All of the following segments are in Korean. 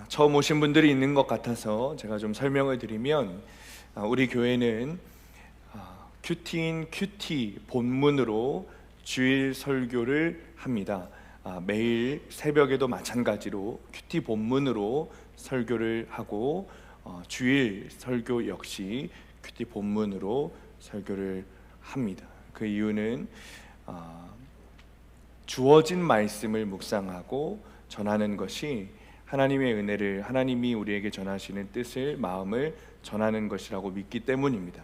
처음 오신 분들이 있는 것 같아서 제가 좀 설명을 드리면, 우리 교회는 큐티인 큐티 본문으로 주일 설교를 합니다. 매일 새벽에도 마찬가지로 큐티 본문으로 설교를 하고, 주일 설교 역시 큐티 본문으로 설교를 합니다. 그 이유는 주어진 말씀을 묵상하고 전하는 것이 하나님의 은혜를, 하나님이 우리에게 전하시는 뜻을, 마음을 전하는 것이라고 믿기 때문입니다.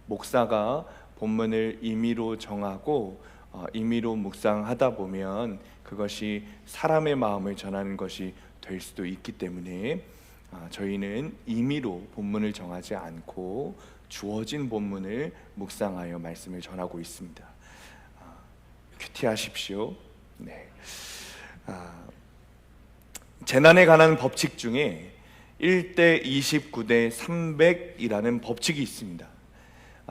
목사가 본문을 임의로 정하고 임의로 묵상하다 보면 그것이 사람의 마음을 전하는 것이 될 수도 있기 때문에 저희는 임의로 본문을 정하지 않고 주어진 본문을 묵상하여 말씀을 전하고 있습니다. 큐티하십시오. 네. 재난에 관한 법칙 중에 1대 29대 300이라는 법칙이 있습니다.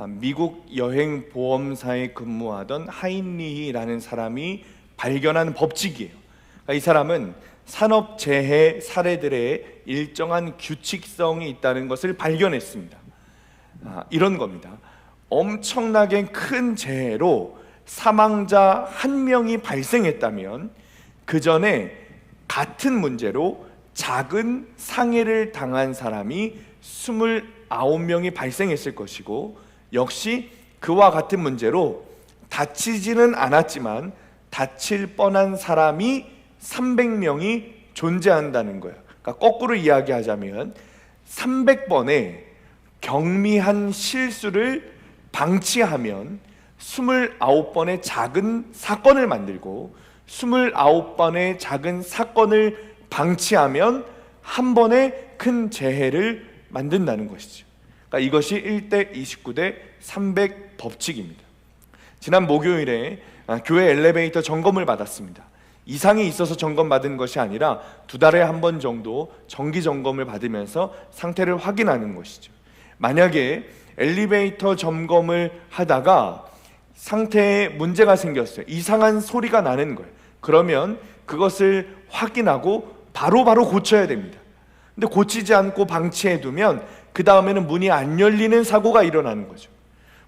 미국 여행보험사에 근무하던 하인리히라는 사람이 발견한 법칙이에요. 이 사람은 산업재해 사례들의 일정한 규칙성이 있다는 것을 발견했습니다. 이런 겁니다. 엄청나게 큰 재해로 사망자 1명이 발생했다면 그 전에 같은 문제로 작은 상해를 당한 사람이 29명이 발생했을 것이고, 역시 그와 같은 문제로 다치지는 않았지만 다칠 뻔한 사람이 300명이 존재한다는 거예요. 그러니까 거꾸로 이야기하자면 300번의 경미한 실수를 방치하면 29번의 작은 사건을 만들고, 29번의 작은 사건을 방치하면 한 번의 큰 재해를 만든다는 것이죠. 그러니까 이것이 1대 29대 300 법칙입니다. 지난 목요일에 교회 엘리베이터 점검을 받았습니다. 이상이 있어서 점검받은 것이 아니라 2달에 한 번 정도 정기 점검을 받으면서 상태를 확인하는 것이죠. 만약에 엘리베이터 점검을 하다가 상태에 문제가 생겼어요. 이상한 소리가 나는 거예요. 그러면 그것을 확인하고 바로바로 고쳐야 됩니다. 근데 고치지 않고 방치해 두면 그 다음에는 문이 안 열리는 사고가 일어나는 거죠.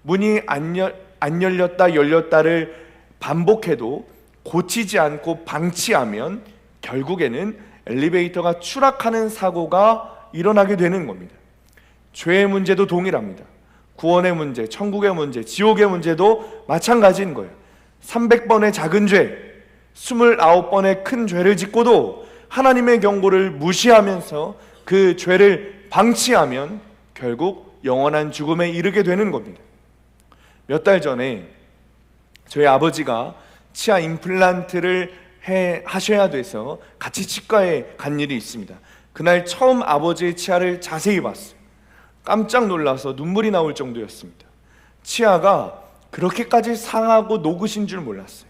문이 안 열렸다 열렸다를 반복해도 고치지 않고 방치하면 결국에는 엘리베이터가 추락하는 사고가 일어나게 되는 겁니다. 죄의 문제도 동일합니다. 구원의 문제, 천국의 문제, 지옥의 문제도 마찬가지인 거예요. 300번의 작은 죄, 29번의 큰 죄를 짓고도 하나님의 경고를 무시하면서 그 죄를 방치하면 결국 영원한 죽음에 이르게 되는 겁니다. 몇 달 전에 저희 아버지가 치아 임플란트를 하셔야 돼서 같이 치과에 간 일이 있습니다. 그날 처음 아버지의 치아를 자세히 봤어요. 깜짝 놀라서 눈물이 나올 정도였습니다. 치아가 그렇게까지 상하고 녹으신 줄 몰랐어요.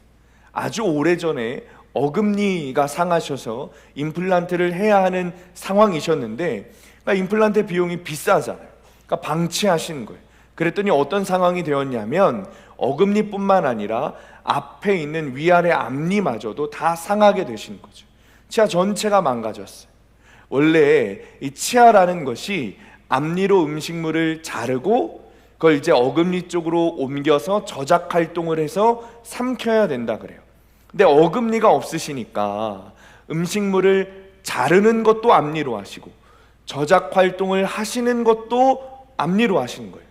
아주 오래전에 어금니가 상하셔서 임플란트를 해야 하는 상황이셨는데, 그러니까 임플란트 비용이 비싸잖아요. 그러니까 방치하신 거예요. 그랬더니 어떤 상황이 되었냐면 어금니뿐만 아니라 앞에 있는 위아래 앞니마저도 다 상하게 되신 거죠. 치아 전체가 망가졌어요. 원래 이 치아라는 것이 앞니로 음식물을 자르고 그걸 이제 어금니 쪽으로 옮겨서 저작 활동을 해서 삼켜야 된다 그래요. 근데 어금니가 없으시니까 음식물을 자르는 것도 앞니로 하시고 저작 활동을 하시는 것도 앞니로 하시는 거예요.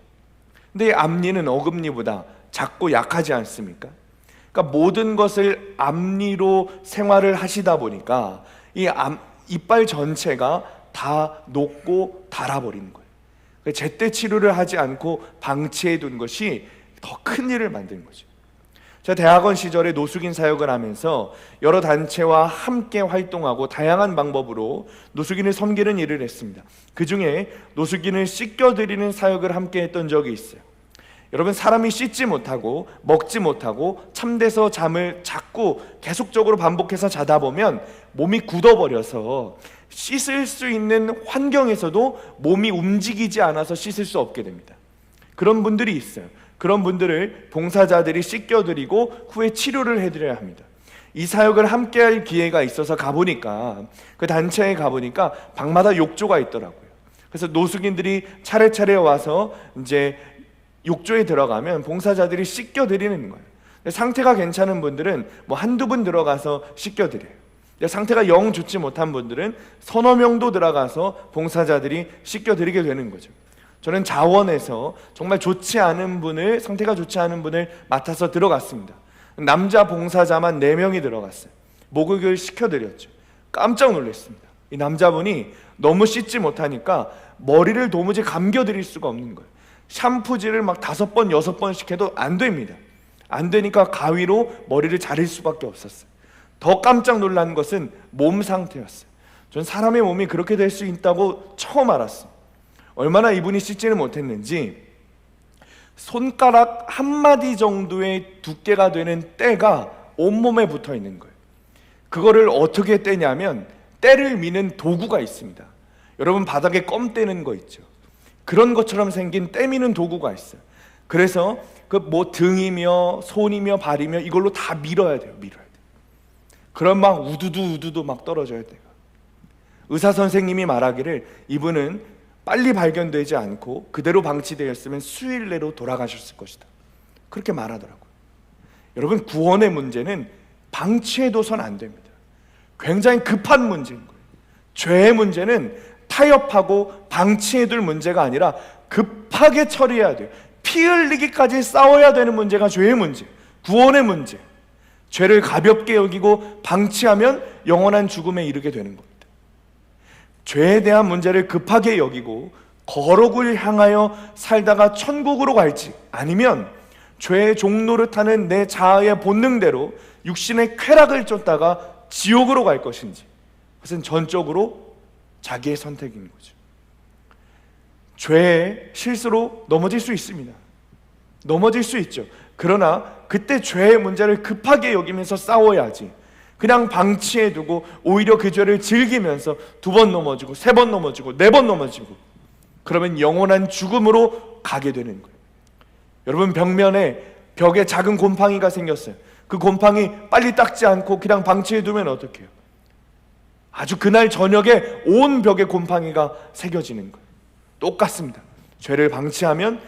근데 이 앞니는 어금니보다 작고 약하지 않습니까? 그러니까 모든 것을 앞니로 생활을 하시다 보니까 이 이빨 전체가 다 녹고 닳아버리는 거예요. 제때 치료를 하지 않고 방치해 둔 것이 더 큰 일을 만든 거죠. 제가 대학원 시절에 노숙인 사역을 하면서 여러 단체와 함께 활동하고 다양한 방법으로 노숙인을 섬기는 일을 했습니다. 그 중에 노숙인을 씻겨드리는 사역을 함께 했던 적이 있어요. 여러분, 사람이 씻지 못하고 먹지 못하고 참돼서 잠을 자꾸 계속적으로 반복해서 자다 보면 몸이 굳어버려서 씻을 수 있는 환경에서도 몸이 움직이지 않아서 씻을 수 없게 됩니다. 그런 분들이 있어요. 그런 분들을 봉사자들이 씻겨드리고 후에 치료를 해드려야 합니다. 이 사역을 함께할 기회가 있어서 가보니까, 그 단체에 가보니까 방마다 욕조가 있더라고요. 그래서 노숙인들이 차례차례 와서 이제 욕조에 들어가면 봉사자들이 씻겨드리는 거예요. 상태가 괜찮은 분들은 뭐 한두 분 들어가서 씻겨드려요. 상태가 영 좋지 못한 분들은 서너 명도 들어가서 봉사자들이 씻겨드리게 되는 거죠. 저는 자원에서 정말 좋지 않은 분을, 상태가 좋지 않은 분을 맡아서 들어갔습니다. 남자 봉사자만 4명이 들어갔어요. 목욕을 시켜드렸죠. 깜짝 놀랐습니다. 이 남자분이 너무 씻지 못하니까 머리를 도무지 감겨드릴 수가 없는 거예요. 샴푸질을 막 5번, 6번씩 해도 안 됩니다. 안 되니까 가위로 머리를 자를 수밖에 없었어요. 더 깜짝 놀란 것은 몸 상태였어요. 전 사람의 몸이 그렇게 될 수 있다고 처음 알았어요. 얼마나 이분이 씻지는 못했는지 손가락 한마디 정도의 두께가 되는 때가 온몸에 붙어 있는 거예요. 그거를 어떻게 떼냐면 때를 미는 도구가 있습니다. 여러분 바닥에 껌 떼는 거 있죠. 그런 것처럼 생긴 때 미는 도구가 있어요. 그래서 그 뭐 등이며 손이며 발이며 이걸로 다 밀어야 돼요. 그럼 막 우두두 막 떨어져야 돼요. 의사 선생님이 말하기를 이분은 빨리 발견되지 않고 그대로 방치되었으면 수일 내로 돌아가셨을 것이다. 그렇게 말하더라고요. 여러분 구원의 문제는 방치해둬선 안 됩니다. 굉장히 급한 문제인 거예요. 죄의 문제는 타협하고 방치해둘 문제가 아니라 급하게 처리해야 돼요. 피 흘리기까지 싸워야 되는 문제가 죄의 문제, 구원의 문제. 죄를 가볍게 여기고 방치하면 영원한 죽음에 이르게 되는 겁니다. 죄에 대한 문제를 급하게 여기고 거룩을 향하여 살다가 천국으로 갈지, 아니면 죄의 종노릇하는 내 자아의 본능대로 육신의 쾌락을 쫓다가 지옥으로 갈 것인지, 그것은 전적으로 자기의 선택인 거죠. 죄의 실수로 넘어질 수 있습니다. 넘어질 수 있죠. 그러나 그때 죄의 문제를 급하게 여기면서 싸워야지, 그냥 방치해두고 오히려 그 죄를 즐기면서 2번 넘어지고 3번 넘어지고 4번 넘어지고 그러면 영원한 죽음으로 가게 되는 거예요. 여러분 벽에 작은 곰팡이가 생겼어요. 그 곰팡이 빨리 닦지 않고 그냥 방치해두면 어떡해요? 아주 그날 저녁에 온 벽에 곰팡이가 새겨지는 거예요. 똑같습니다. 죄를 방치하면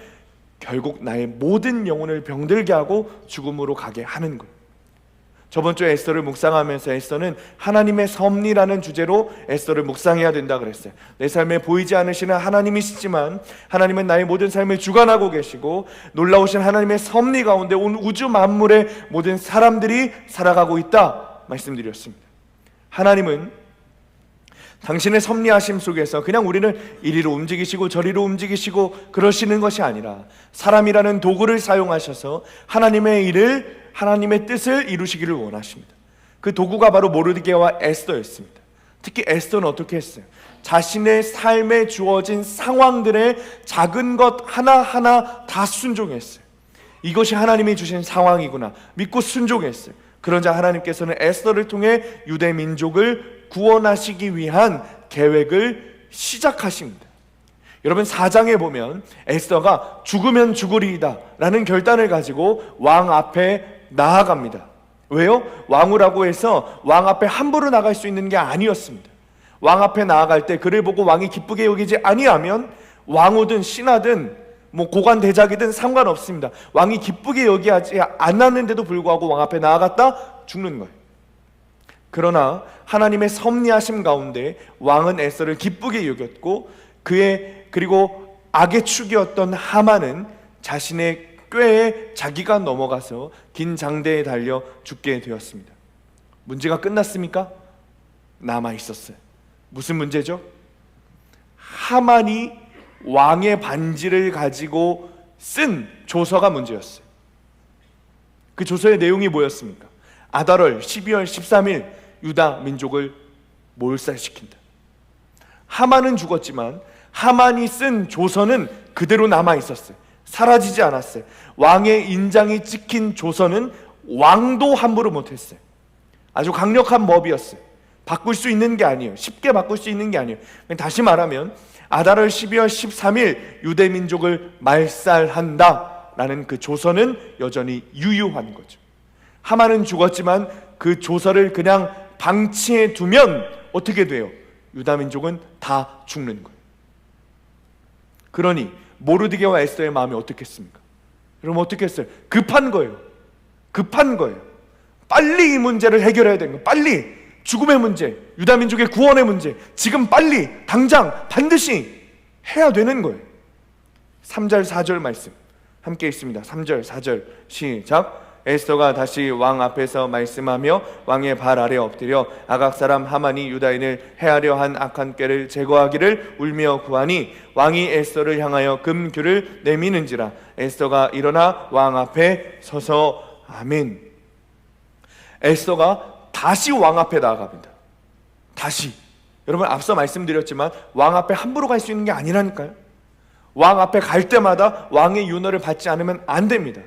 결국 나의 모든 영혼을 병들게 하고 죽음으로 가게 하는 거예요. 저번 주에 에스더를 묵상하면서 에스더는 하나님의 섭리라는 주제로 에스더를 묵상해야 된다 그랬어요. 내 삶에 보이지 않으시는 하나님이시지만 하나님은 나의 모든 삶을 주관하고 계시고 놀라우신 하나님의 섭리 가운데 온 우주 만물의 모든 사람들이 살아가고 있다 말씀드렸습니다. 하나님은 당신의 섭리하심 속에서 그냥 우리는 이리로 움직이시고 저리로 움직이시고 그러시는 것이 아니라 사람이라는 도구를 사용하셔서 하나님의 일을, 하나님의 뜻을 이루시기를 원하십니다. 그 도구가 바로 모르드게와 에스더였습니다. 특히 에스더는 어떻게 했어요? 자신의 삶에 주어진 상황들의 작은 것 하나하나 다 순종했어요. 이것이 하나님이 주신 상황이구나 믿고 순종했어요. 그러자 하나님께서는 에스더를 통해 유대 민족을 구원하시기 위한 계획을 시작하십니다. 여러분 4장에 보면 에스더가 죽으면 죽으리이다 라는 결단을 가지고 왕 앞에 나아갑니다. 왜요? 왕후라고 해서 왕 앞에 함부로 나갈 수 있는 게 아니었습니다. 왕 앞에 나아갈 때 그를 보고 왕이 기쁘게 여기지 아니하면 왕후든 신하든 뭐 고관 대작이든 상관없습니다. 왕이 기쁘게 여기지 않았는데도 불구하고 왕 앞에 나아갔다 죽는 거예요. 그러나 하나님의 섭리하심 가운데 왕은 에스더를 기쁘게 여겼고 그리고 악의 축이었던 하만은 자신의 꾀에 자기가 넘어가서 긴 장대에 달려 죽게 되었습니다. 문제가 끝났습니까? 남아 있었어요. 무슨 문제죠? 하만이 왕의 반지를 가지고 쓴 조서가 문제였어요. 그 조서의 내용이 뭐였습니까? 아달월 12월 13일 유다 민족을 몰살시킨다. 하만은 죽었지만 하만이 쓴 조서는 그대로 남아 있었어요. 사라지지 않았어요. 왕의 인장이 찍힌 조서는 왕도 함부로 못했어요. 아주 강력한 법이었어요. 바꿀 수 있는 게 아니에요. 쉽게 바꿀 수 있는 게 아니에요. 다시 말하면 아달월 12월 13일 유대 민족을 말살한다 라는 그 조서는 여전히 유효한 거죠. 하만은 죽었지만 그 조서를 그냥 방치해 두면 어떻게 돼요? 유다민족은 다 죽는 거예요. 그러니 모르드게와 에스더의 마음이 어떻겠습니까? 여러분 어떻게 했어요? 급한 거예요. 급한 거예요. 빨리 이 문제를 해결해야 되는 거예요. 빨리 죽음의 문제, 유다민족의 구원의 문제, 지금 빨리 당장 반드시 해야 되는 거예요. 3절 4절 말씀 함께 있습니다. 3절 4절 시작. 에스더가 다시 왕 앞에서 말씀하며 왕의 발 아래 엎드려 아각 사람 하만이 유다인을 해하려 한 악한 꾀를 제거하기를 울며 구하니 왕이 에스더를 향하여 금규를 내미는지라. 에스더가 일어나 왕 앞에 서서 아멘. 에스더가 다시 왕 앞에 나아갑니다. 다시. 여러분 앞서 말씀드렸지만 왕 앞에 함부로 갈 수 있는 게 아니라니까요. 왕 앞에 갈 때마다 왕의 윤허를 받지 않으면 안 됩니다.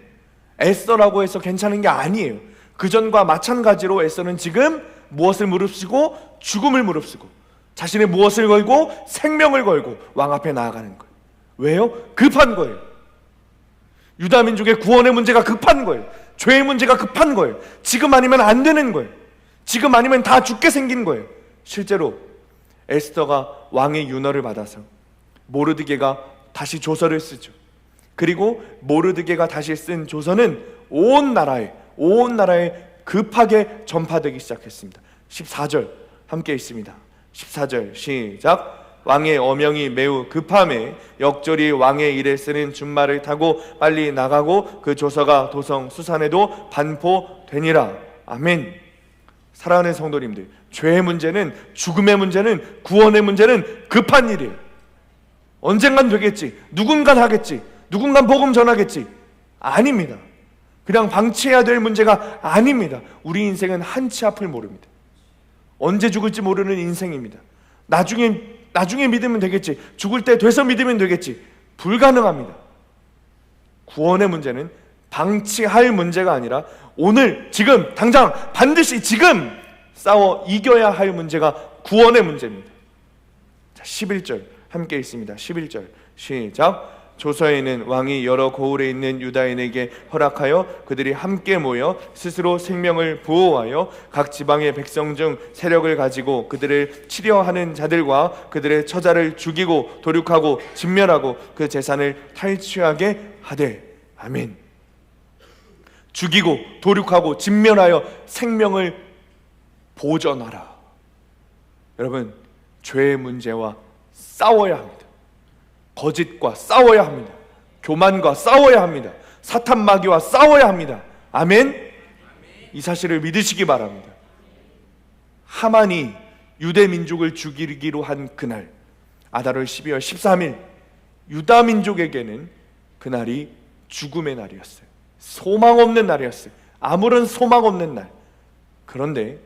에스더라고 해서 괜찮은 게 아니에요. 그전과 마찬가지로 에스더는 지금 무엇을 무릅쓰고 죽음을 무릅쓰고 자신의 무엇을 걸고 생명을 걸고 왕 앞에 나아가는 거예요. 왜요? 급한 거예요. 유다민족의 구원의 문제가 급한 거예요. 죄의 문제가 급한 거예요. 지금 아니면 안 되는 거예요. 지금 아니면 다 죽게 생긴 거예요. 실제로 에스더가 왕의 윤허를 받아서 모르드게가 다시 조서를 쓰죠. 그리고 모르드게가 다시 쓴 조서는 온 나라에 급하게 전파되기 시작했습니다. 14절 함께 있습니다. 14절 시작. 왕의 어명이 매우 급함에 역절이 왕의 일에 쓰는 준말을 타고 빨리 나가고 그 조서가 도성 수산에도 반포되니라. 아멘. 사랑하는 성도님들, 죄의 문제는, 죽음의 문제는, 구원의 문제는 급한 일이에요. 언젠간 되겠지, 누군간 하겠지, 누군간 복음 전하겠지. 아닙니다. 그냥 방치해야 될 문제가 아닙니다. 우리 인생은 한치 앞을 모릅니다. 언제 죽을지 모르는 인생입니다. 나중에 믿으면 되겠지, 죽을 때 돼서 믿으면 되겠지. 불가능합니다. 구원의 문제는 방치할 문제가 아니라 오늘, 지금, 당장, 반드시 지금 싸워 이겨야 할 문제가 구원의 문제입니다. 자, 11절 함께 있습니다. 11절 시작. 조서에는 왕이 여러 고을에 있는 유다인에게 허락하여 그들이 함께 모여 스스로 생명을 보호하여 각 지방의 백성 중 세력을 가지고 그들을 치려하는 자들과 그들의 처자를 죽이고 도륙하고 진멸하고 그 재산을 탈취하게 하되. 아멘. 죽이고 도륙하고 진멸하여 생명을 보전하라. 여러분, 죄의 문제와 싸워야 합니다. 거짓과 싸워야 합니다. 교만과 싸워야 합니다. 사탄 마귀와 싸워야 합니다. 아멘. 이 사실을 믿으시기 바랍니다. 하만이 유대 민족을 죽이기로 한 그날, 아달월 12월 13일, 유다 민족에게는 그날이 죽음의 날이었어요. 소망 없는 날이었어요. 아무런 소망 없는 날. 그런데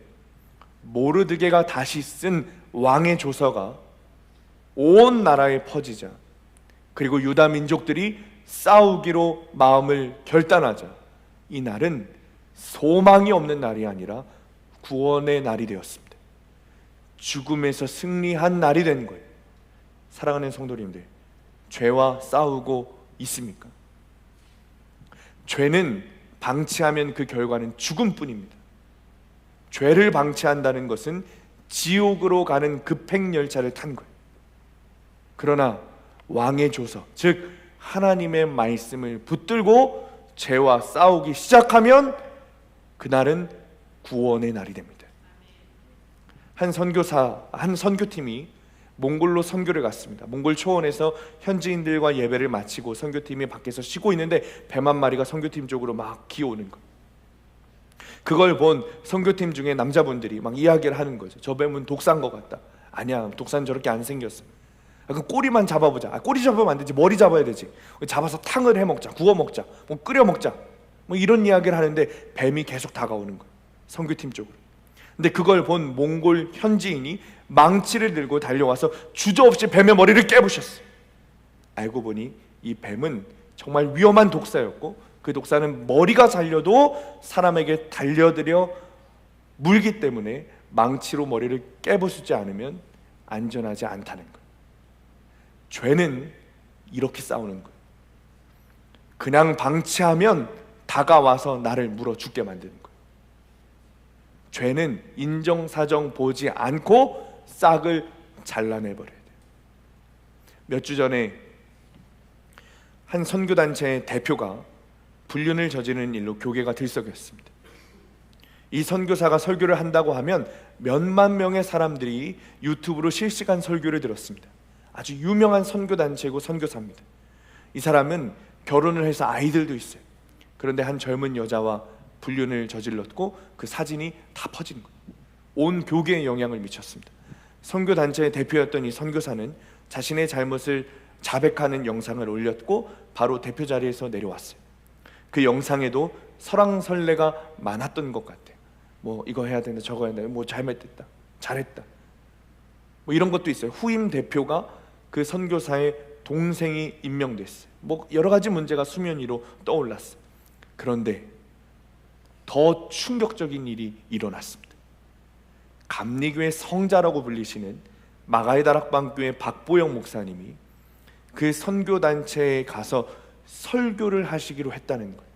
모르드게가 다시 쓴 왕의 조서가 온 나라에 퍼지자, 그리고 유다 민족들이 싸우기로 마음을 결단하자, 이 날은 소망이 없는 날이 아니라 구원의 날이 되었습니다. 죽음에서 승리한 날이 된 거예요. 사랑하는 성도님들, 죄와 싸우고 있습니까? 죄는 방치하면 그 결과는 죽음뿐입니다. 죄를 방치한다는 것은 지옥으로 가는 급행열차를 탄 거예요. 그러나 왕의 조서, 즉 하나님의 말씀을 붙들고 죄와 싸우기 시작하면 그날은 구원의 날이 됩니다. 한 선교팀이 몽골로 선교를 갔습니다. 몽골 초원에서 현지인들과 예배를 마치고 선교팀이 밖에서 쉬고 있는데 뱀 한 마리가 선교팀 쪽으로 막 기어오는 거예요. 그걸 본 선교팀 중에 남자분들이 막 이야기를 하는 거죠. 저 뱀은 독사인 것 같다. 아니야, 독사는 저렇게 안 생겼어. 그 꼬리만 잡아보자. 꼬리 잡으면 안 되지, 머리 잡아야 되지. 잡아서 탕을 해먹자, 구워 먹자, 뭐 끓여 먹자, 뭐 이런 이야기를 하는데 뱀이 계속 다가오는 거예요, 선교팀 쪽으로. 근데 그걸 본 몽골 현지인이 망치를 들고 달려와서 주저없이 뱀의 머리를 깨부셨어요. 알고 보니 이 뱀은 정말 위험한 독사였고, 그 독사는 머리가 잘려도 사람에게 달려들여 물기 때문에 망치로 머리를 깨부수지 않으면 안전하지 않다는 거예요. 죄는 이렇게 싸우는 거예요. 그냥 방치하면 다가와서 나를 물어 죽게 만드는 거예요. 죄는 인정사정 보지 않고 싹을 잘라내버려야 돼요. 몇 주 전에 한 선교단체의 대표가 불륜을 저지르는 일로 교계가 들썩였습니다. 이 선교사가 설교를 한다고 하면 몇만 명의 사람들이 유튜브로 실시간 설교를 들었습니다. 아주 유명한 선교단체고 선교사입니다. 이 사람은 결혼을 해서 아이들도 있어요. 그런데 한 젊은 여자와 불륜을 저질렀고 그 사진이 다 퍼진 거예요. 온 교계에 영향을 미쳤습니다. 선교단체의 대표였던 이 선교사는 자신의 잘못을 자백하는 영상을 올렸고 바로 대표 자리에서 내려왔어요. 그 영상에도 설왕설래가 많았던 것 같아요. 뭐 이거 해야 된다, 저거 해야 된다, 뭐 잘못됐다, 잘했다, 뭐 이런 것도 있어요. 후임 대표가 그 선교사의 동생이 임명됐어요. 뭐 여러 가지 문제가 수면 위로 떠올랐어요. 그런데 더 충격적인 일이 일어났습니다. 감리교회 성자라고 불리시는 마가의 다락방교회 박보영 목사님이 그 선교단체에 가서 설교를 하시기로 했다는 거예요.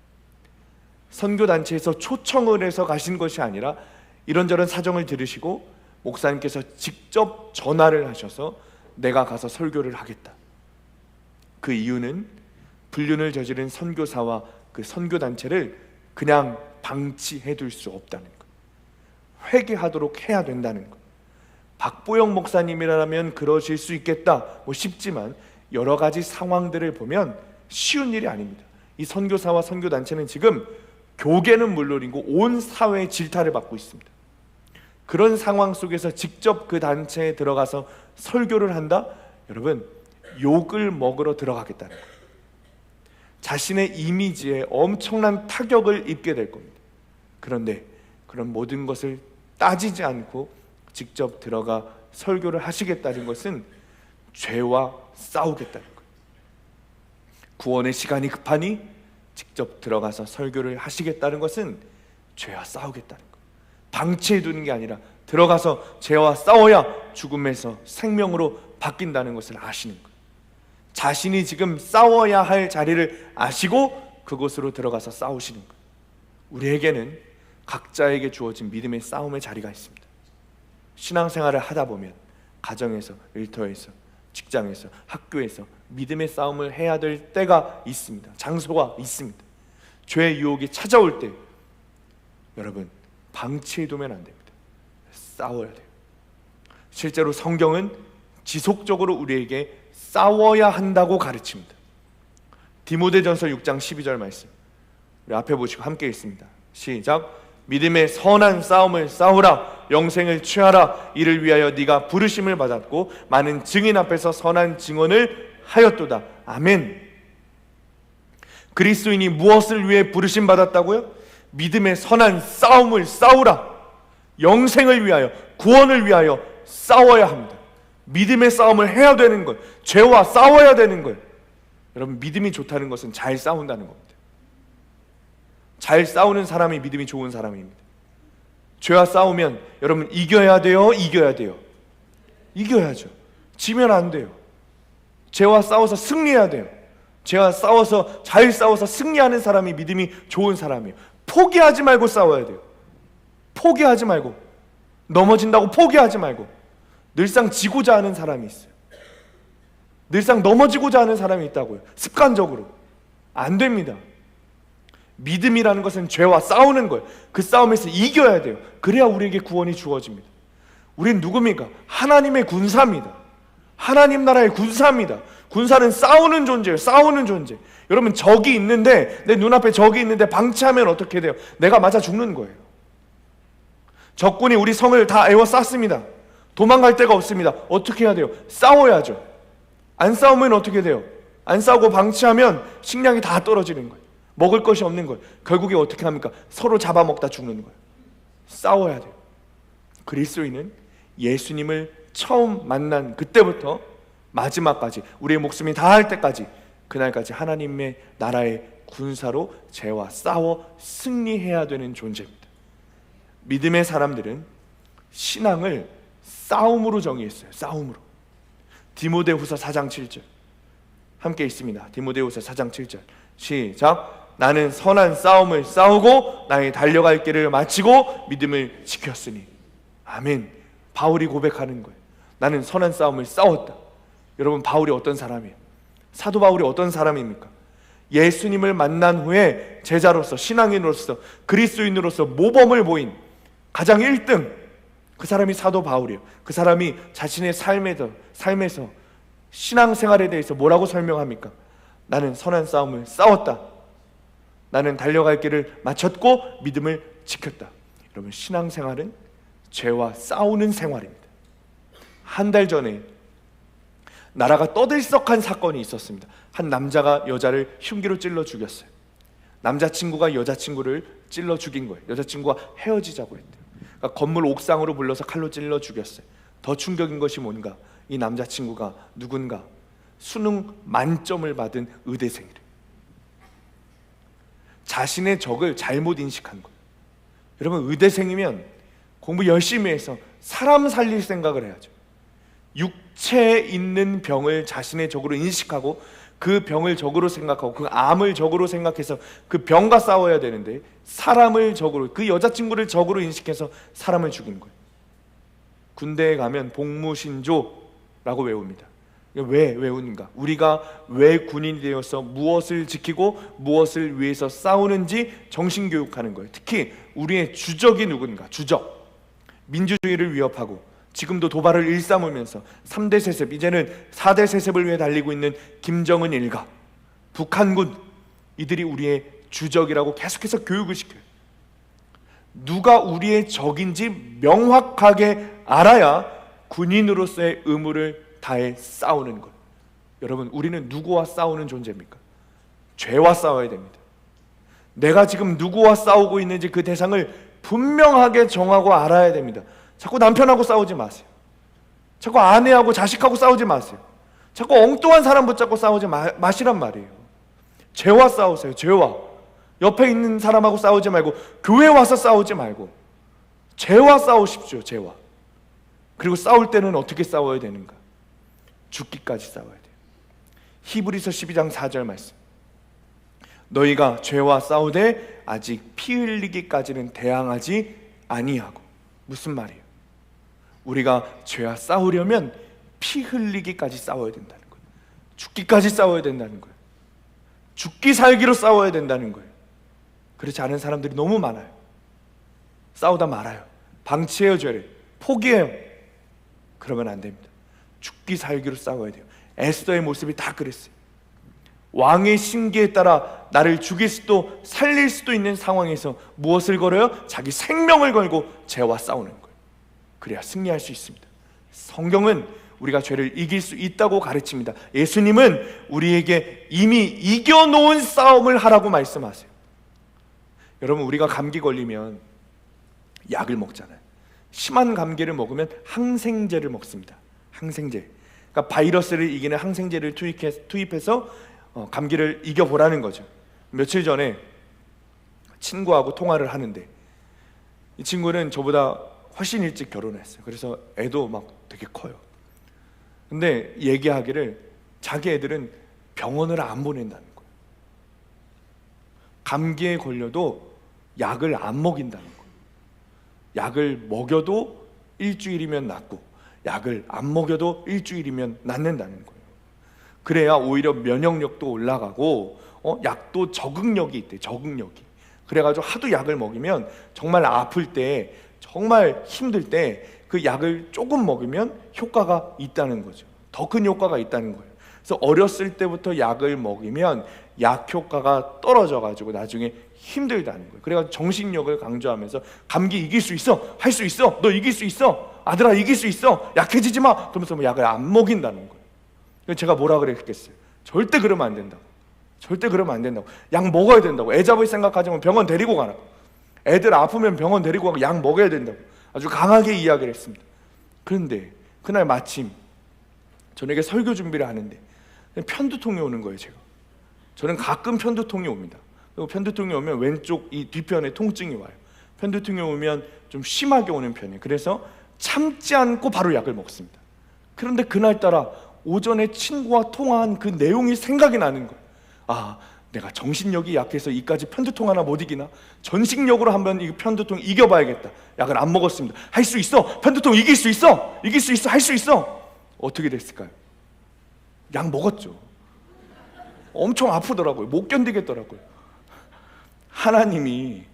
선교단체에서 초청을 해서 가신 것이 아니라 이런저런 사정을 들으시고 목사님께서 직접 전화를 하셔서 내가 가서 설교를 하겠다. 그 이유는 불륜을 저지른 선교사와 그 선교단체를 그냥 방치해둘 수 없다는 거예요. 회개하도록 해야 된다는 거예요. 박보영 목사님이라면 그러실 수 있겠다 싶지만 여러 가지 상황들을 보면 쉬운 일이 아닙니다. 이 선교사와 선교단체는 지금 교계는 물론이고 온 사회의 질타를 받고 있습니다. 그런 상황 속에서 직접 그 단체에 들어가서 설교를 한다? 여러분, 욕을 먹으러 들어가겠다는 거예요. 자신의 이미지에 엄청난 타격을 입게 될 겁니다. 그런데 그런 모든 것을 따지지 않고 직접 들어가 설교를 하시겠다는 것은 죄와 싸우겠다는 거예요. 구원의 시간이 급하니 직접 들어가서 설교를 하시겠다는 것은 죄와 싸우겠다는 거예요. 방치해두는 게 아니라 들어가서 죄와 싸워야 죽음에서 생명으로 바뀐다는 것을 아시는 거예요. 자신이 지금 싸워야 할 자리를 아시고 그곳으로 들어가서 싸우시는 거예요. 우리에게는 각자에게 주어진 믿음의 싸움의 자리가 있습니다. 신앙생활을 하다 보면 가정에서, 일터에서, 직장에서, 학교에서 믿음의 싸움을 해야 될 때가 있습니다. 장소가 있습니다. 죄의 유혹이 찾아올 때 여러분, 방치해두면 안 됩니다. 싸워야 돼요. 실제로 성경은 지속적으로 우리에게 싸워야 한다고 가르칩니다. 디모데전서 6장 12절 말씀, 우리 앞에 보시고 함께 읽습니다. 시작. 믿음의 선한 싸움을 싸우라. 영생을 취하라. 이를 위하여 네가 부르심을 받았고 많은 증인 앞에서 선한 증언을 하였도다. 아멘. 그리스도인이 무엇을 위해 부르심 받았다고요? 믿음의 선한 싸움을 싸우라. 영생을 위하여, 구원을 위하여 싸워야 합니다. 믿음의 싸움을 해야 되는 것, 죄와 싸워야 되는 것. 여러분, 믿음이 좋다는 것은 잘 싸운다는 겁니다. 잘 싸우는 사람이 믿음이 좋은 사람입니다. 죄와 싸우면 여러분 이겨야 돼요? 이겨야 돼요? 이겨야죠. 지면 안 돼요. 죄와 싸워서 승리해야 돼요. 죄와 싸워서, 잘 싸워서 승리하는 사람이 믿음이 좋은 사람이에요. 포기하지 말고 싸워야 돼요. 포기하지 말고, 넘어진다고 포기하지 말고. 늘상 지고자 하는 사람이 있어요. 늘상 넘어지고자 하는 사람이 있다고요. 습관적으로. 안 됩니다. 믿음이라는 것은 죄와 싸우는 거예요. 그 싸움에서 이겨야 돼요. 그래야 우리에게 구원이 주어집니다. 우린 누굽니까? 하나님의 군사입니다. 하나님 나라의 군사입니다. 군사는 싸우는 존재예요. 싸우는 존재. 여러분, 적이 있는데, 내 눈앞에 적이 있는데 방치하면 어떻게 돼요? 내가 맞아 죽는 거예요. 적군이 우리 성을 다 에워쌌습니다. 도망갈 데가 없습니다. 어떻게 해야 돼요? 싸워야죠. 안 싸우면 어떻게 돼요? 안 싸우고 방치하면 식량이 다 떨어지는 거예요. 먹을 것이 없는 거예요. 결국에 어떻게 합니까? 서로 잡아먹다 죽는 거예요. 싸워야 돼요. 그리스도인은 예수님을 처음 만난 그때부터 마지막까지, 우리의 목숨이 다할 때까지, 그날까지 하나님의 나라의 군사로 죄와 싸워 승리해야 되는 존재입니다. 믿음의 사람들은 신앙을 싸움으로 정의했어요. 싸움으로. 디모데후서 4장 7절 함께 읽습니다. 디모데후서 4장 7절 시작. 나는 선한 싸움을 싸우고 나의 달려갈 길을 마치고 믿음을 지켰으니. 아멘. 바울이 고백하는 거예요. 나는 선한 싸움을 싸웠다. 여러분, 바울이 어떤 사람이에요? 사도 바울이 어떤 사람입니까? 예수님을 만난 후에 제자로서, 신앙인으로서, 그리스도인으로서 모범을 보인 가장 1등, 그 사람이 사도 바울이에요. 그 사람이 자신의 삶에서 신앙생활에 대해서 뭐라고 설명합니까? 나는 선한 싸움을 싸웠다. 나는 달려갈 길을 마쳤고 믿음을 지켰다. 여러분, 신앙생활은 죄와 싸우는 생활입니다. 한 달 전에 나라가 떠들썩한 사건이 있었습니다. 한 남자가 여자를 흉기로 찔러 죽였어요. 남자친구가 여자친구를 찔러 죽인 거예요. 여자친구가 헤어지자고 했대요. 그러니까 건물 옥상으로 불러서 칼로 찔러 죽였어요. 더 충격인 것이 뭔가, 이 남자친구가 누군가 수능 만점을 받은 의대생이래요. 자신의 적을 잘못 인식한 거예요. 여러분, 의대생이면 공부 열심히 해서 사람 살릴 생각을 해야죠. 육체에 있는 병을 자신의 적으로 인식하고 그 병을 적으로 생각하고 그 암을 적으로 생각해서 그 병과 싸워야 되는데, 사람을 적으로, 그 여자친구를 적으로 인식해서 사람을 죽인 거예요. 군대에 가면 복무신조라고 외웁니다. 왜 외우는가? 우리가 왜 군인이 되어서 무엇을 지키고 무엇을 위해서 싸우는지 정신교육하는 거예요. 특히 우리의 주적이 누군가, 주적, 민주주의를 위협하고 지금도 도발을 일삼으면서 3대 세습, 이제는 4대 세습을 위해 달리고 있는 김정은 일가, 북한군, 이들이 우리의 주적이라고 계속해서 교육을 시켜요. 누가 우리의 적인지 명확하게 알아야 군인으로서의 의무를 다해 싸우는 것. 여러분, 우리는 누구와 싸우는 존재입니까? 죄와 싸워야 됩니다. 내가 지금 누구와 싸우고 있는지 그 대상을 분명하게 정하고 알아야 됩니다. 자꾸 남편하고 싸우지 마세요. 자꾸 아내하고 자식하고 싸우지 마세요. 자꾸 엉뚱한 사람 붙잡고 싸우지 마시란 말이에요. 죄와 싸우세요. 죄와. 옆에 있는 사람하고 싸우지 말고, 교회 와서 싸우지 말고 죄와 싸우십시오. 죄와. 그리고 싸울 때는 어떻게 싸워야 되는가? 죽기까지 싸워야 돼요. 히브리서 12장 4절 말씀, 너희가 죄와 싸우되 아직 피 흘리기까지는 대항하지 아니하고. 무슨 말이에요? 우리가 죄와 싸우려면 피 흘리기까지 싸워야 된다는 거예요. 죽기까지 싸워야 된다는 거예요. 죽기 살기로 싸워야 된다는 거예요. 그렇지 않은 사람들이 너무 많아요. 싸우다 말아요. 방치해요. 죄를 포기해요. 그러면 안 됩니다. 죽기 살기로 싸워야 돼요. 에스더의 모습이 다 그랬어요. 왕의 신기에 따라 나를 죽일 수도 살릴 수도 있는 상황에서 무엇을 걸어요? 자기 생명을 걸고 죄와 싸우는 거예요. 그래야 승리할 수 있습니다. 성경은 우리가 죄를 이길 수 있다고 가르칩니다. 예수님은 우리에게 이미 이겨놓은 싸움을 하라고 말씀하세요. 여러분, 우리가 감기 걸리면 약을 먹잖아요. 심한 감기를 먹으면 항생제를 먹습니다. 항생제. 그러니까 바이러스를 이기는 항생제를 투입해서 감기를 이겨보라는 거죠. 며칠 전에 친구하고 통화를 하는데, 이 친구는 저보다 훨씬 일찍 결혼했어요. 그래서 애도 막 되게 커요. 근데 얘기하기를 자기 애들은 병원을 안 보낸다는 거예요. 감기에 걸려도 약을 안 먹인다는 거예요. 약을 먹여도 일주일이면 낫고 약을 안 먹여도 일주일이면 낫는다는 거예요. 그래야 오히려 면역력도 올라가고 약도 적응력이 있대. 적응력이. 그래가지고 하도 약을 먹이면 정말 아플 때, 정말 힘들 때 그 약을 조금 먹으면 효과가 있다는 거죠. 더 큰 효과가 있다는 거예요. 그래서 어렸을 때부터 약을 먹이면 약 효과가 떨어져가지고 나중에 힘들다는 거예요. 그래가지고 정신력을 강조하면서 감기 이길 수 있어, 할 수 있어, 너 이길 수 있어, 아들아 이길 수 있어, 약해지지 마, 그러면서 뭐 약을 안 먹인다는 거예요. 제가 뭐라 그랬겠어요? 절대 그러면 안 된다고. 절대 그러면 안 된다고. 약 먹어야 된다고. 애 잡을 생각하지만 병원 데리고 가라고. 애들 아프면 병원 데리고 가고 약 먹어야 된다고 아주 강하게 이야기를 했습니다. 그런데 그날 마침 저녁에 설교 준비를 하는데 편두통이 오는 거예요. 저는 가끔 편두통이 옵니다. 그리고 편두통이 오면 왼쪽 이 뒤편에 통증이 와요. 편두통이 오면 좀 심하게 오는 편이에요. 그래서 참지 않고 바로 약을 먹습니다. 그런데 그날따라 오전에 친구와 통화한 그 내용이 생각이 나는 거예요. 아, 내가 정신력이 약해서 이까지 편두통 하나 못 이기나? 전식력으로 한번 이 편두통 이겨봐야겠다. 약을 안 먹었습니다. 할 수 있어. 편두통 이길 수 있어. 이길 수 있어. 할 수 있어. 어떻게 됐을까요? 약 먹었죠. 엄청 아프더라고요. 못 견디겠더라고요. 하나님이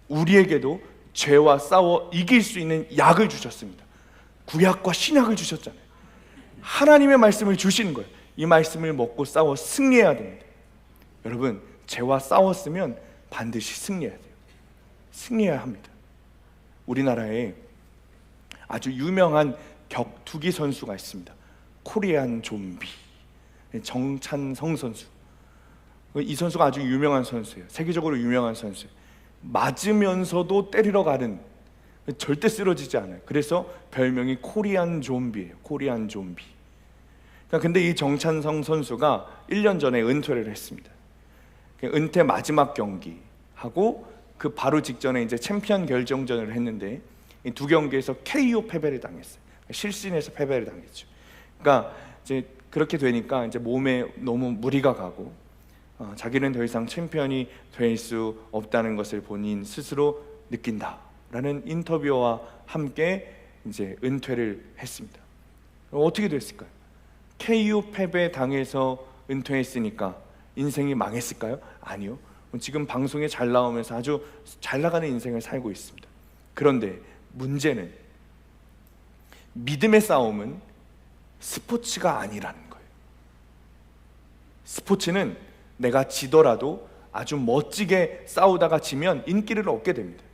우리에게도 죄와 싸워 이길 수 있는 약을 주셨습니다. 구약과 신약을 주셨잖아요. 하나님의 말씀을 주시는 거예요. 이 말씀을 먹고 싸워 승리해야 됩니다. 여러분, 죄와 싸웠으면 반드시 승리해야 돼요. 승리해야 합니다. 우리나라에 아주 유명한 격투기 선수가 있습니다. 코리안 좀비 정찬성 선수. 이 선수가 아주 유명한 선수예요. 세계적으로 유명한 선수예요. 맞으면서도 때리러 가는, 절대 쓰러지지 않아요. 그래서 별명이 코리안 좀비예요. 코리안 좀비. 근데 이 정찬성 선수가 1년 전에 은퇴를 했습니다. 은퇴 마지막 경기 하고 그 바로 직전에 이제 챔피언 결정전을 했는데 이 두 경기에서 KO 패배를 당했어요. 실신에서 패배를 당했죠. 그러니까 이제 그렇게 되니까 이제 몸에 너무 무리가 가고 자기는 더 이상 챔피언이 될 수 없다는 것을 본인 스스로 느낀다라는 인터뷰와 함께 이제 은퇴를 했습니다. 어떻게 됐을까요? KO 패배 당해서 은퇴했으니까 인생이 망했을까요? 아니요. 지금 방송에 잘 나오면서 아주 잘 나가는 인생을 살고 있습니다. 그런데 문제는 믿음의 싸움은 스포츠가 아니라는 거예요. 스포츠는 내가 지더라도 아주 멋지게 싸우다가 지면 인기를 얻게 됩니다.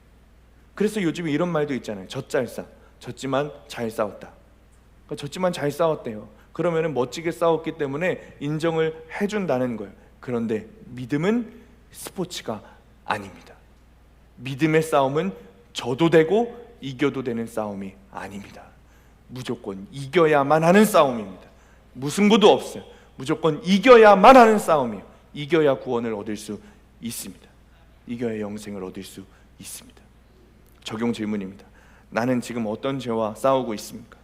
그래서 요즘에 이런 말도 있잖아요. 젖잘싸. 졌지만 잘 싸웠다. 그러니까 졌지만 잘 싸웠대요. 그러면 멋지게 싸웠기 때문에 인정을 해준다는 거예요. 그런데 믿음은 스포츠가 아닙니다. 믿음의 싸움은 져도 되고 이겨도 되는 싸움이 아닙니다. 무조건 이겨야만 하는 싸움입니다. 무승부도 없어요. 무조건 이겨야만 하는 싸움이에요. 이겨야 구원을 얻을 수 있습니다. 이겨야 영생을 얻을 수 있습니다. 적용 질문입니다. 나는 지금 어떤 죄와 싸우고 있습니까?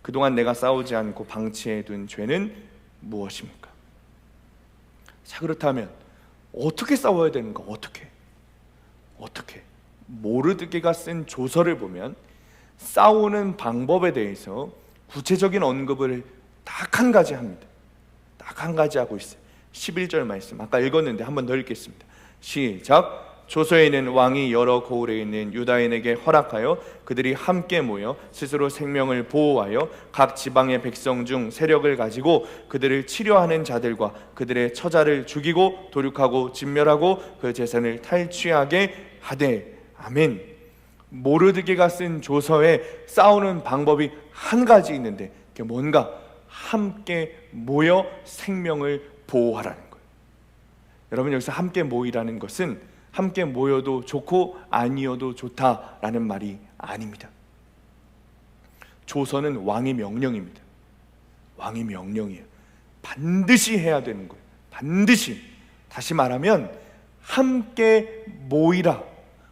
그동안 내가 싸우지 않고 방치해둔 죄는 무엇입니까? 자, 그렇다면 어떻게 싸워야 되는가? 어떻게? 모르드게가 쓴 조서를 보면 싸우는 방법에 대해서 구체적인 언급을 딱 한 가지 합니다. 딱 한 가지 하고 있어요. 11절 말씀 아까 읽었는데 한번 더 읽겠습니다. 시작. 조서에는 왕이 여러 고을에 있는 유다인에게 허락하여 그들이 함께 모여 스스로 생명을 보호하여 각 지방의 백성 중 세력을 가지고 그들을 치료하는 자들과 그들의 처자를 죽이고 도륙하고 진멸하고 그 재산을 탈취하게 하되. 아멘. 모르드게가 쓴 조서에 싸우는 방법이 한 가지 있는데 그게 뭔가? 함께 모여 생명을 보호하라는 거예요. 여러분, 여기서 함께 모이라는 것은 함께 모여도 좋고 아니어도 좋다라는 말이 아닙니다. 조서는 왕의 명령입니다. 왕의 명령이에요. 반드시 해야 되는 거예요. 반드시. 다시 말하면 함께 모이라,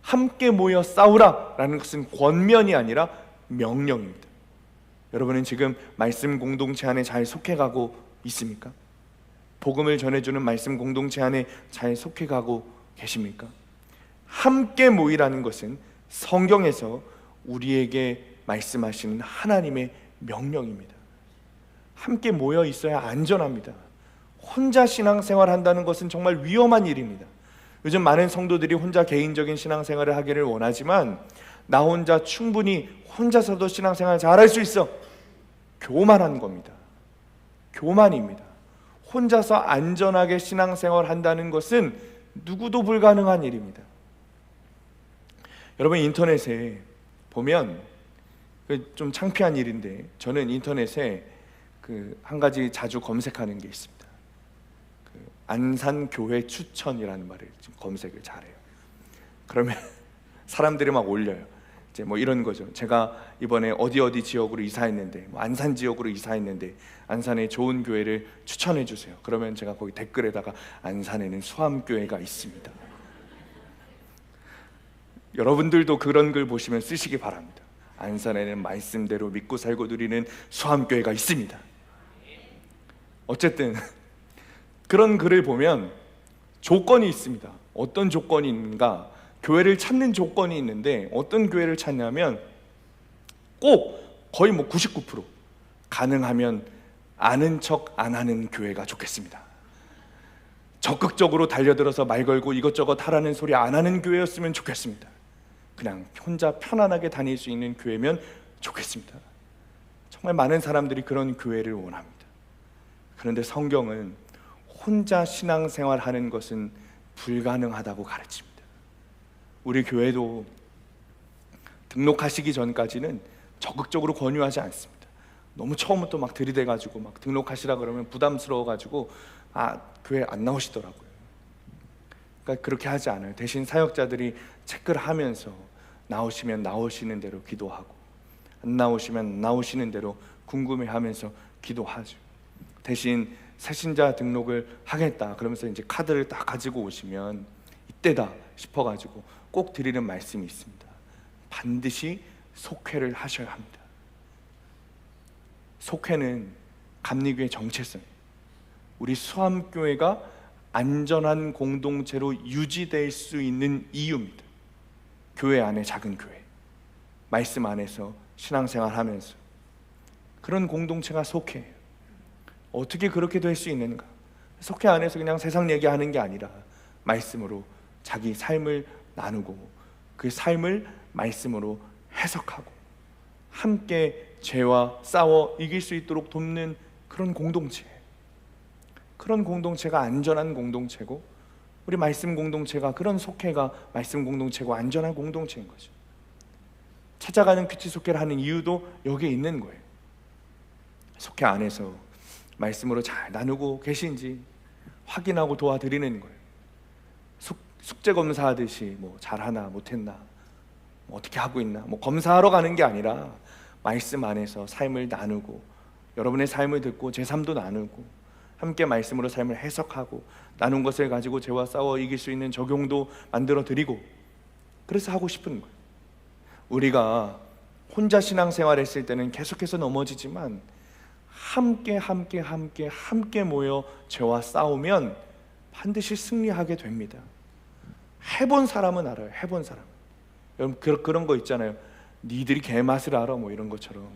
함께 모여 싸우라 라는 것은 권면이 아니라 명령입니다. 여러분은 지금 말씀 공동체 안에 잘 속해가고 있습니까? 복음을 전해주는 말씀 공동체 안에 잘 속해가고 계십니까? 함께 모이라는 것은 성경에서 우리에게 말씀하시는 하나님의 명령입니다. 함께 모여 있어야 안전합니다. 혼자 신앙생활 한다는 것은 정말 위험한 일입니다. 요즘 많은 성도들이 혼자 개인적인 신앙생활을 하기를 원하지만 나 혼자 충분히 혼자서도 신앙생활 잘할 수 있어. 교만한 겁니다. 교만입니다. 혼자서 안전하게 신앙생활 한다는 것은 누구도 불가능한 일입니다. 여러분, 인터넷에 보면 좀 창피한 일인데 저는 인터넷에 한 가지 자주 검색하는 게 있습니다. 안산교회 추천이라는 말을 지금 검색을 잘해요. 그러면 사람들이 막 올려요. 이제 뭐 이런 거죠. 제가 이번에 어디 지역으로 이사했는데, 안산 지역으로 이사했는데 안산에 좋은 교회를 추천해 주세요. 그러면 제가 거기 댓글에다가 안산에는 수암교회가 있습니다. 여러분들도 그런 글 보시면 쓰시기 바랍니다. 안산에는 말씀대로 믿고 살고 누리는 수암교회가 있습니다. 어쨌든 그런 글을 보면 조건이 있습니다. 어떤 조건인가? 교회를 찾는 조건이 있는데 어떤 교회를 찾냐면 꼭 거의 99% 가능하면 아는 척 안 하는 교회가 좋겠습니다. 적극적으로 달려들어서 말 걸고 이것저것 하라는 소리 안 하는 교회였으면 좋겠습니다. 그냥 혼자 편안하게 다닐 수 있는 교회면 좋겠습니다. 정말 많은 사람들이 그런 교회를 원합니다. 그런데 성경은 혼자 신앙생활하는 것은 불가능하다고 가르칩니다. 우리 교회도 등록하시기 전까지는 적극적으로 권유하지 않습니다. 너무 처음부터 막 들이대가지고 막 등록하시라 그러면 부담스러워가지고 교회 안 나오시더라고요. 그러니까 그렇게 하지 않아요. 대신 사역자들이 체크를 하면서 나오시면 나오시는 대로 기도하고 안 나오시면 나오시는 대로 궁금해하면서 기도하죠. 대신 새신자 등록을 하겠다 그러면서 이제 카드를 딱 가지고 오시면 이때다 싶어가지고 꼭 드리는 말씀이 있습니다. 반드시 속회를 하셔야 합니다. 속회는 감리교의 정체성이에요. 우리 수암교회가 안전한 공동체로 유지될 수 있는 이유입니다. 교회 안에 작은 교회, 말씀 안에서 신앙생활하면서 그런 공동체가 속회예요. 어떻게 그렇게 될 수 있는가? 속회 안에서 그냥 세상 얘기하는 게 아니라 말씀으로 자기 삶을 나누고 그 삶을 말씀으로 해석하고 함께 죄와 싸워 이길 수 있도록 돕는 그런 공동체, 그런 공동체가 안전한 공동체고 우리 말씀 공동체가, 그런 속회가 말씀 공동체고 안전한 공동체인 거죠. 찾아가는 큐티 속회를 하는 이유도 여기에 있는 거예요. 속회 안에서 말씀으로 잘 나누고 계신지 확인하고 도와드리는 거예요. 숙제 검사하듯이 잘하나 못했나, 어떻게 하고 있나, 검사하러 가는 게 아니라 말씀 안에서 삶을 나누고 여러분의 삶을 듣고 제 삶도 나누고 함께 말씀으로 삶을 해석하고 나눈 것을 가지고 죄와 싸워 이길 수 있는 적용도 만들어 드리고, 그래서 하고 싶은 거예요. 우리가 혼자 신앙생활 했을 때는 계속해서 넘어지지만 함께 모여 죄와 싸우면 반드시 승리하게 됩니다. 해본 사람은 알아요. 해본 사람. 여러분 그런 거 있잖아요. 니들이 개맛을 알아 이런 것처럼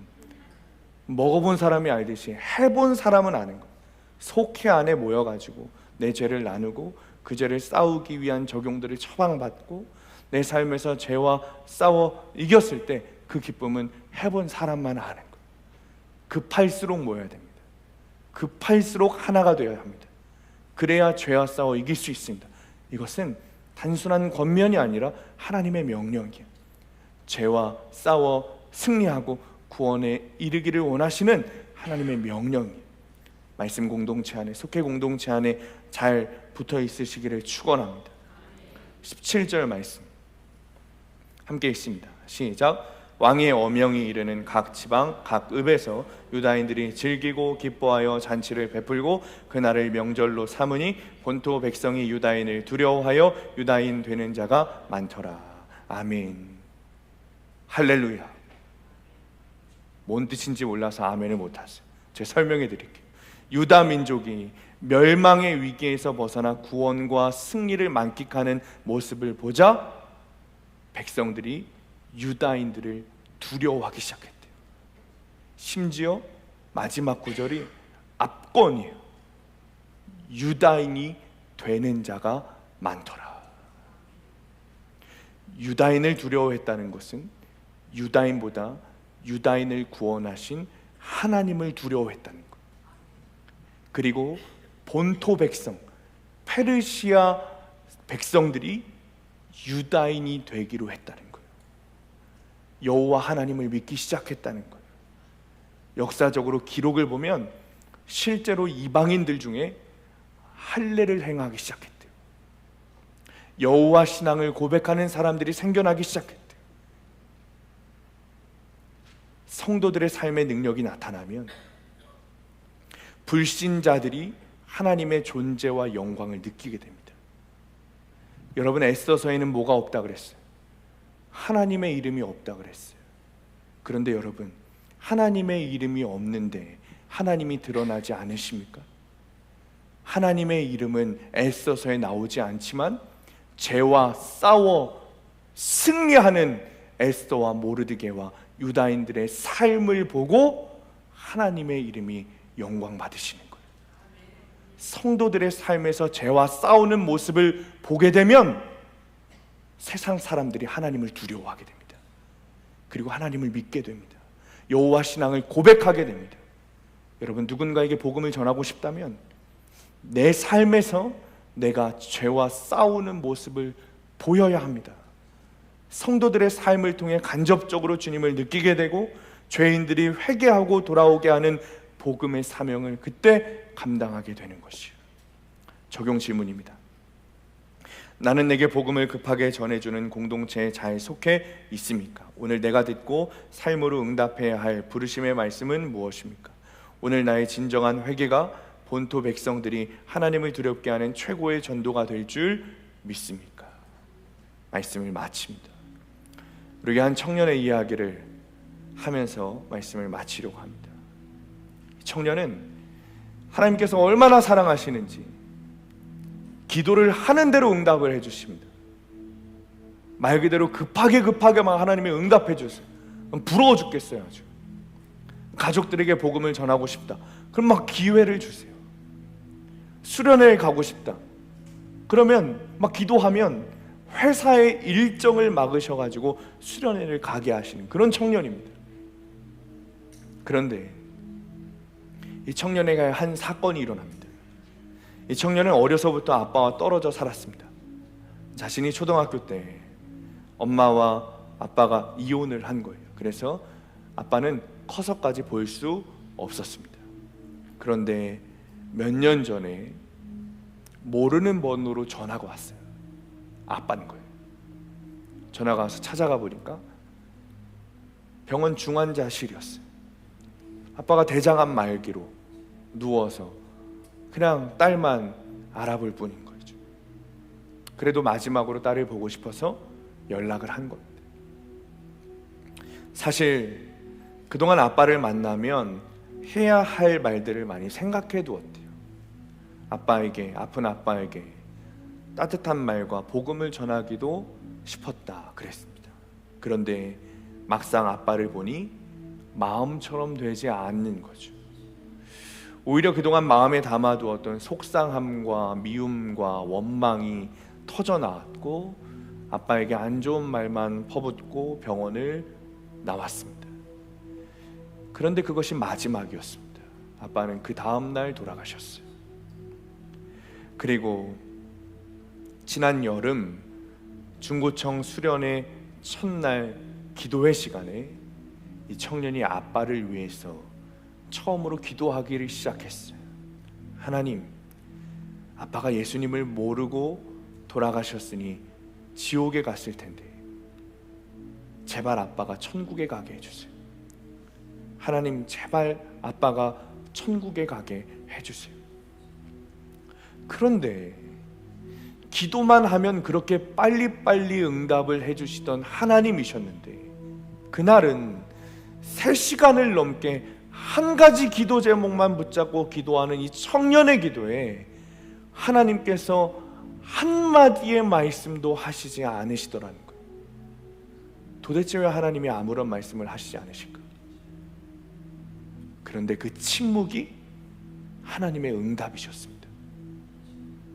먹어본 사람이 알듯이 해본 사람은 아는 거. 속회 안에 모여가지고 내 죄를 나누고 그 죄를 싸우기 위한 적용들을 처방받고 내 삶에서 죄와 싸워 이겼을 때 그 기쁨은 해본 사람만 아는 거. 급할수록 모여야 됩니다. 급할수록 하나가 되어야 합니다. 그래야 죄와 싸워 이길 수 있습니다. 이것은 단순한 권면이 아니라 하나님의 명령이에요. 죄와 싸워 승리하고 구원에 이르기를 원하시는 하나님의 명령이에요. 말씀 공동체 안에, 속회 공동체 안에 잘 붙어 있으시기를 축원합니다. 17절 말씀 함께 읽습니다. 시작. 왕의 어명이 이르는 각 지방 각 읍에서 유다인들이 즐기고 기뻐하여 잔치를 베풀고 그날을 명절로 삼으니 본토 백성이 유다인을 두려워하여 유다인 되는 자가 많더라. 아멘. 할렐루야. 뭔 뜻인지 몰라서 아멘을 못하세요. 제가 설명해 드릴게요. 유다 민족이 멸망의 위기에서 벗어나 구원과 승리를 만끽하는 모습을 보자 백성들이 유다인들을 두려워하기 시작했대요. 심지어 마지막 구절이 압권이에요. 유다인이 되는 자가 많더라. 유다인을 두려워했다는 것은 유다인보다 유다인을 구원하신 하나님을 두려워했다는 것. 그리고 본토 백성, 페르시아 백성들이 유다인이 되기로 했다는 거예요. 여호와 하나님을 믿기 시작했다는 거예요. 역사적으로 기록을 보면 실제로 이방인들 중에 할례를 행하기 시작했대요. 여호와 신앙을 고백하는 사람들이 생겨나기 시작했대요. 성도들의 삶의 능력이 나타나면 불신자들이 하나님의 존재와 영광을 느끼게 됩니다. 여러분 에스더서에는 뭐가 없다 그랬어요? 하나님의 이름이 없다 그랬어요. 그런데 여러분 하나님의 이름이 없는데 하나님이 드러나지 않으십니까? 하나님의 이름은 에스더서에 나오지 않지만 죄와 싸워 승리하는 에스더와 모르드게와 유다인들의 삶을 보고 하나님의 이름이 영광 받으시는 거예요. 성도들의 삶에서 죄와 싸우는 모습을 보게 되면 세상 사람들이 하나님을 두려워하게 됩니다. 그리고 하나님을 믿게 됩니다. 여호와 신앙을 고백하게 됩니다. 여러분, 누군가에게 복음을 전하고 싶다면 내 삶에서 내가 죄와 싸우는 모습을 보여야 합니다. 성도들의 삶을 통해 간접적으로 주님을 느끼게 되고 죄인들이 회개하고 돌아오게 하는 복음의 사명을 그때 감당하게 되는 것이요. 적용 질문입니다. 나는 내게 복음을 급하게 전해주는 공동체에 잘 속해 있습니까? 오늘 내가 듣고 삶으로 응답해야 할 부르심의 말씀은 무엇입니까? 오늘 나의 진정한 회개가 본토 백성들이 하나님을 두렵게 하는 최고의 전도가 될 줄 믿습니까? 말씀을 마칩니다. 우리가 한 청년의 이야기를 하면서 말씀을 마치려고 합니다. 청년은 하나님께서 얼마나 사랑하시는지 기도를 하는 대로 응답을 해주십니다. 말 그대로 급하게 막 하나님이 응답해 주세요. 부러워 죽겠어요. 아주 가족들에게 복음을 전하고 싶다, 그럼 막 기회를 주세요. 수련회에 가고 싶다, 그러면 막 기도하면 회사의 일정을 막으셔가지고 수련회를 가게 하시는 그런 청년입니다. 그런데 이 청년에게 한 사건이 일어납니다. 이 청년은 어려서부터 아빠와 떨어져 살았습니다. 자신이 초등학교 때 엄마와 아빠가 이혼을 한 거예요. 그래서 아빠는 커서까지 볼 수 없었습니다. 그런데 몇 년 전에 모르는 번호로 전화가 왔어요. 아빠인 거예요. 전화가 와서 찾아가 보니까 병원 중환자실이었어요. 아빠가 대장암 말기로 누워서 그냥 딸만 알아볼 뿐인 거죠. 그래도 마지막으로 딸을 보고 싶어서 연락을 한 겁니다. 사실 그동안 아빠를 만나면 해야 할 말들을 많이 생각해 두었대요. 아빠에게, 아픈 아빠에게 따뜻한 말과 복음을 전하기도 싶었다 그랬습니다. 그런데 막상 아빠를 보니 마음처럼 되지 않는 거죠. 오히려 그동안 마음에 담아두었던 속상함과 미움과 원망이 터져나왔고 아빠에게 안 좋은 말만 퍼붓고 병원을 나왔습니다. 그런데 그것이 마지막이었습니다. 아빠는 그 다음날 돌아가셨어요. 그리고 지난 여름 중고청 수련회 첫날 기도회 시간에 이 청년이 아빠를 위해서 처음으로 기도하기를 시작했어요. 하나님, 아빠가 예수님을 모르고 돌아가셨으니 지옥에 갔을 텐데 제발 아빠가 천국에 가게 해주세요. 하나님, 제발 아빠가 천국에 가게 해주세요. 그런데 기도만 하면 그렇게 빨리빨리 응답을 해주시던 하나님이셨는데 그날은 3시간을 넘게 한 가지 기도 제목만 붙잡고 기도하는 이 청년의 기도에 하나님께서 한마디의 말씀도 하시지 않으시더라는 거예요. 도대체 왜 하나님이 아무런 말씀을 하시지 않으실까? 그런데 그 침묵이 하나님의 응답이셨습니다.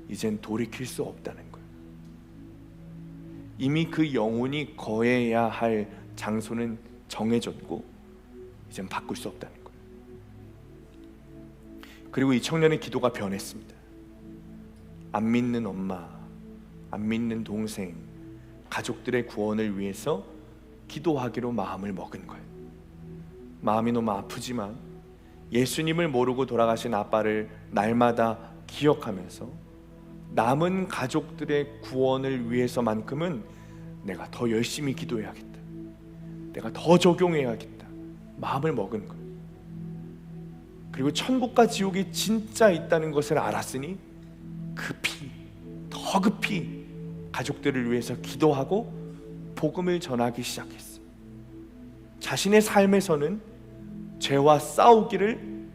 이젠 돌이킬 수 없다는 거예요. 이미 그 영혼이 거해야 할 장소는 정해졌고 이젠 바꿀 수 없다는 거예요. 그리고 이 청년의 기도가 변했습니다. 안 믿는 엄마, 안 믿는 동생, 가족들의 구원을 위해서 기도하기로 마음을 먹은 거예요. 마음이 너무 아프지만 예수님을 모르고 돌아가신 아빠를 날마다 기억하면서 남은 가족들의 구원을 위해서만큼은 내가 더 열심히 기도해야겠다, 내가 더 적용해야겠다 마음을 먹은 거예요. 그리고 천국과 지옥이 진짜 있다는 것을 알았으니 급히, 더 급히 가족들을 위해서 기도하고 복음을 전하기 시작했어요. 자신의 삶에서는 죄와 싸우기를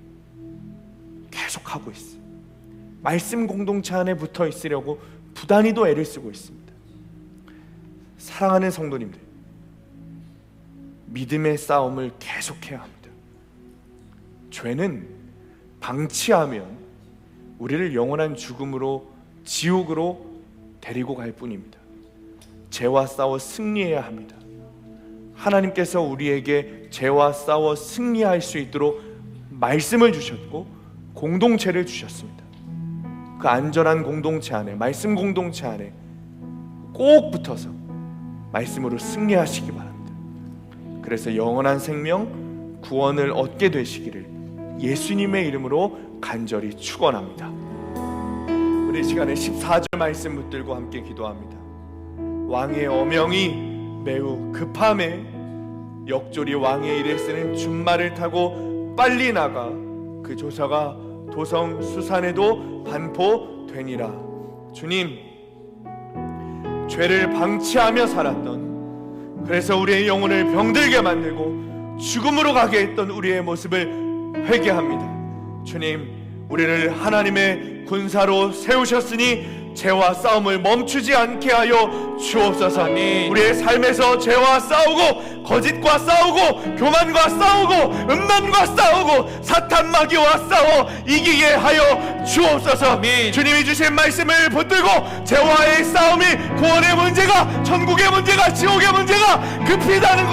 계속하고 있어요. 말씀 공동체 안에 붙어 있으려고 부단히도 애를 쓰고 있습니다. 사랑하는 성도님들, 믿음의 싸움을 계속해야 합니다. 죄는 방치하면 우리를 영원한 죽음으로, 지옥으로 데리고 갈 뿐입니다. 죄와 싸워 승리해야 합니다. 하나님께서 우리에게 죄와 싸워 승리할 수 있도록 말씀을 주셨고 공동체를 주셨습니다. 그 안전한 공동체 안에, 말씀 공동체 안에 꼭 붙어서 말씀으로 승리하시기 바랍니다. 그래서 영원한 생명, 구원을 얻게 되시기를 예수님의 이름으로 간절히 축원합니다. 우리 시간에 14절 말씀 붙들고 함께 기도합니다. 왕의 어명이 매우 급함에 역졸이 왕의 일에 쓰는 준말을 타고 빨리 나가 그 조서가 도성 수산에도 반포되니라. 주님, 죄를 방치하며 살았던, 그래서 우리의 영혼을 병들게 만들고 죽음으로 가게 했던 우리의 모습을 회개합니다. 주님, 우리를 하나님의 군사로 세우셨으니 죄와 싸움을 멈추지 않게 하여 주옵소서. 아멘. 우리의 삶에서 죄와 싸우고, 거짓과 싸우고, 교만과 싸우고, 음란과 싸우고, 사탄 마귀와 싸워 이기게 하여 주옵소서. 아멘. 주님이 주신 말씀을 붙들고 죄와의 싸움이 구원의 문제가, 천국의 문제가, 지옥의 문제가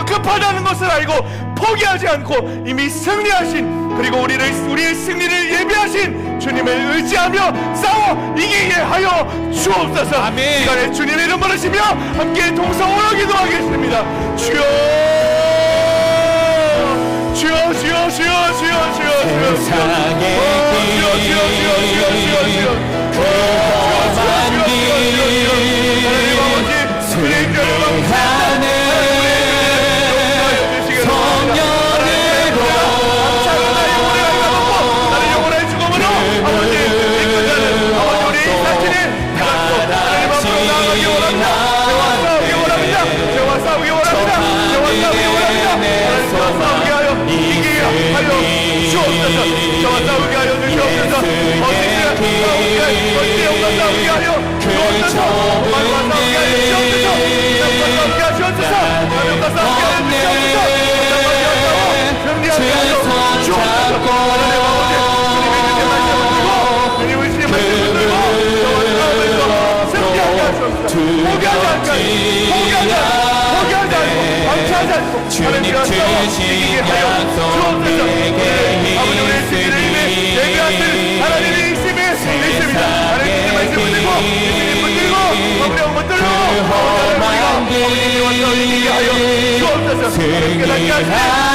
급하다는 것을 알고 포기하지 않고 이미 승리하신, 그리고 우리의 승리를 예비하신 주님을 의지하며 싸워 이기게 하여 주옵소서. 아멘. 시간에 주님의 이름 부르시며 함께 동성으로 기도하겠습니다. 주여, 주여, 주여, 주여, 주여, 주여, 주여, 세상의 주님 주신 약속 내게 아버지, 우리의 승리를 위해 예배하실 하나님의 있음이 있습니다. 하나님의 말씀을 들고 예수님 붙들고 마무리하고 붙들고 험한 길 이기게 하여 주옵소서. 승리하는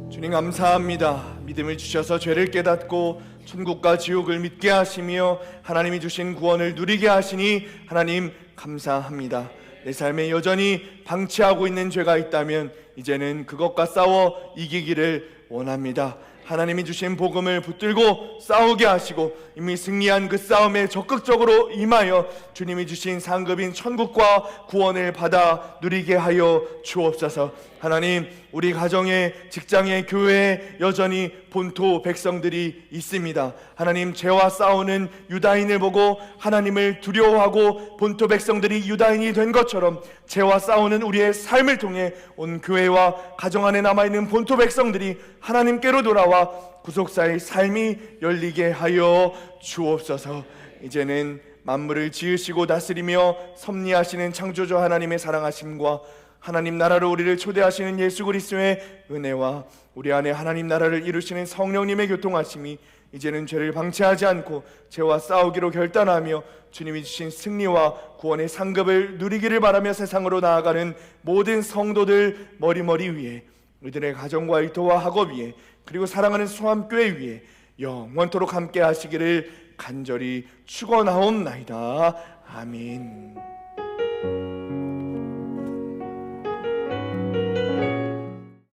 주님 감사합니다. 믿음을 주셔서 죄를 깨닫고 천국과 지옥을 믿게 하시며 하나님이 주신 구원을 누리게 하시니 하나님 감사합니다. 내 삶에 여전히 방치하고 있는 죄가 있다면 이제는 그것과 싸워 이기기를 원합니다. 하나님이 주신 복음을 붙들고 싸우게 하시고 이미 승리한 그 싸움에 적극적으로 임하여 주님이 주신 상급인 천국과 구원을 받아 누리게 하여 주옵소서. 하나님, 우리 가정에, 직장에, 교회에 여전히 본토 백성들이 있습니다. 하나님, 죄와 싸우는 유다인을 보고 하나님을 두려워하고 본토 백성들이 유다인이 된 것처럼 죄와 싸우는 우리의 삶을 통해 온 교회와 가정 안에 남아있는 본토 백성들이 하나님께로 돌아와 구속사의 삶이 열리게 하여 주옵소서. 이제는 만물을 지으시고 다스리며 섭리하시는 창조주 하나님의 사랑하심과 하나님 나라로 우리를 초대하시는 예수 그리스도의 은혜와 우리 안에 하나님 나라를 이루시는 성령님의 교통하심이 이제는 죄를 방치하지 않고 죄와 싸우기로 결단하며 주님이 주신 승리와 구원의 상급을 누리기를 바라며 세상으로 나아가는 모든 성도들 머리머리 위에, 우리들의 가정과 일터와 학업 위에, 그리고 사랑하는 수암교회 위에 영원토록 함께 하시기를 간절히 축원하옵나이다. 아멘.